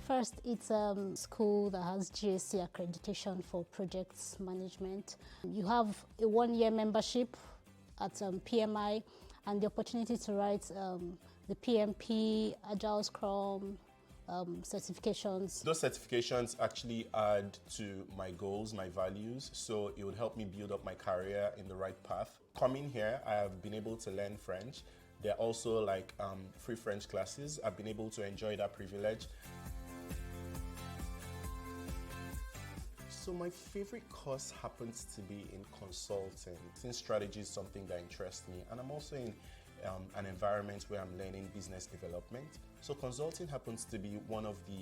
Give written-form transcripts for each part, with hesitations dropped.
First, it's a school that has GSC accreditation for project management. You have a 1-year membership at PMI and the opportunity to write the PMP, Agile Scrum certifications. Those certifications actually add to my goals, my values, so it would help me build up my career in the right path. Coming here, I have been able to learn French. There are also like free French classes. I've been able to enjoy that privilege. So my favorite course happens to be in consulting, since strategy is something that interests me, and I'm also in an environment where I'm learning business development. So consulting happens to be one of the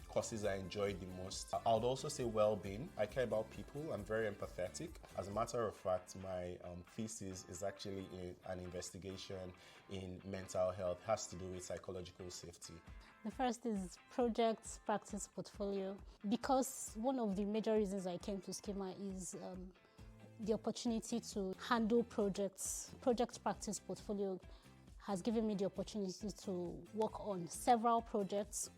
courses I enjoy the most. I would also say well-being. I care about people. I'm very empathetic. As a matter of fact, my thesis is actually an investigation in mental health. It has to do with psychological safety. The first is project practice portfolio. Because one of the major reasons I came to SKEMA is the opportunity to handle projects. Project practice portfolio has given me the opportunity to work on several projects.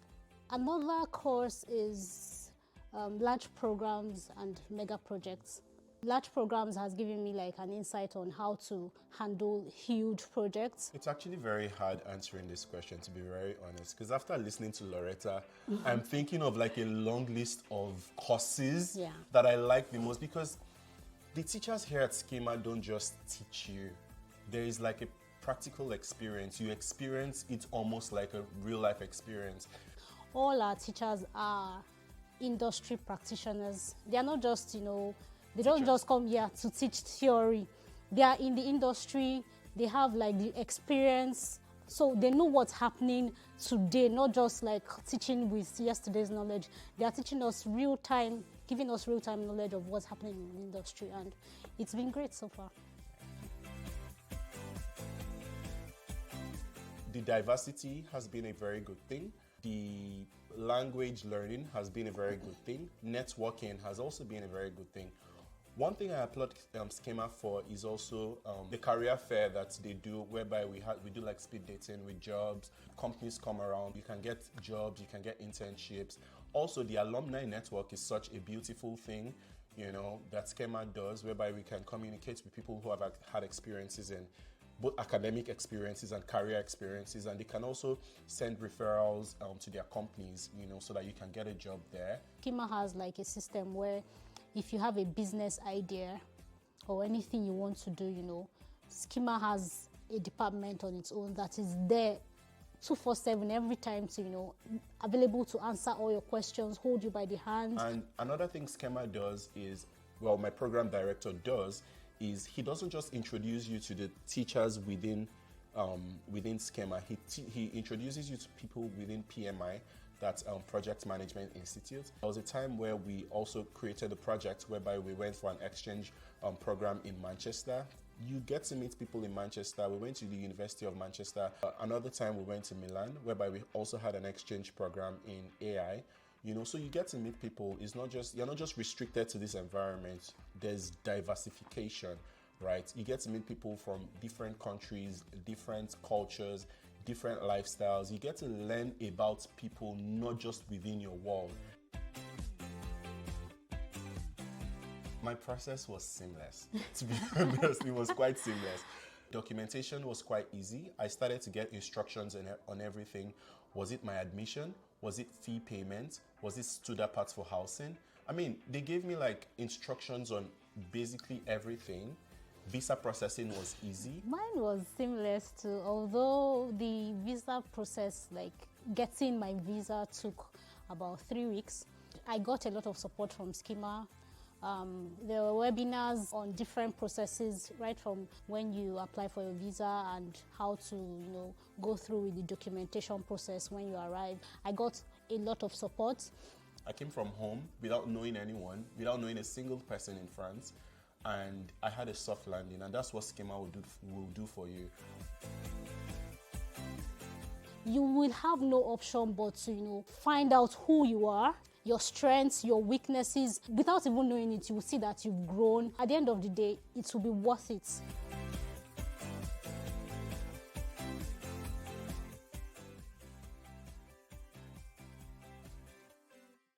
Another course is large programs and mega projects. Large programs has given me like an insight on how to handle huge projects. It's actually very hard answering this question, to be very honest, because after listening to Loretta, I'm thinking of like a long list of courses that I like the most, because the teachers here at SKEMA don't just teach you. There is like a practical experience. You experience it almost like a real life experience. All our teachers are industry practitioners. They are not just, they don't just come here to teach theory. They are in the industry, they have like the experience, so they know what's happening today, not just like teaching with yesterday's knowledge. They are teaching us real time, giving us real time knowledge of what's happening in the industry, and it's been great so far. The diversity has been a very good thing. The language learning has been a very good thing. Networking has also been a very good thing. One thing I applaud SKEMA for is also the career fair that they do, whereby we do like speed dating with jobs. Companies come around, you can get jobs, you can get internships. Also, the alumni network is such a beautiful thing, that SKEMA does, whereby we can communicate with people who have had experiences in both academic experiences and career experiences, and they can also send referrals to their companies, so that you can get a job there. SKEMA has like a system where if you have a business idea or anything you want to do, SKEMA has a department on its own that is there 24/7 every time to, available to answer all your questions, hold you by the hand. And another thing SKEMA does is, my program director does, is he doesn't just introduce you to the teachers within SKEMA. He introduces you to people within PMI, that's Project Management Institute. There was a time where we also created a project whereby we went for an exchange program in Manchester. You get to meet people in Manchester. We went to the University of Manchester. Another time we went to Milan, whereby we also had an exchange program in AI. So you get to meet people. You're not just restricted to this environment. There's diversification, right? You get to meet people from different countries, different cultures, different lifestyles. You get to learn about people not just within your world. My process was seamless. To be honest, it was quite seamless. Documentation was quite easy. I started to get instructions on everything. Was it my admission? Was it fee payment? Was it student parts for housing? They gave me like instructions on basically everything. Visa processing was easy. Mine was seamless too, although the visa process, like getting my visa, took about 3 weeks. I got a lot of support from SKEMA. There were webinars on different processes, right from when you apply for your visa and how to, go through with the documentation process when you arrive. I got a lot of support. I came from home without knowing anyone, without knowing a single person in France, and I had a soft landing, and that's what SKEMA will do for you. You will have no option but to, find out who you are, your strengths, your weaknesses. Without even knowing it, you will see that you've grown. At the end of the day, it will be worth it.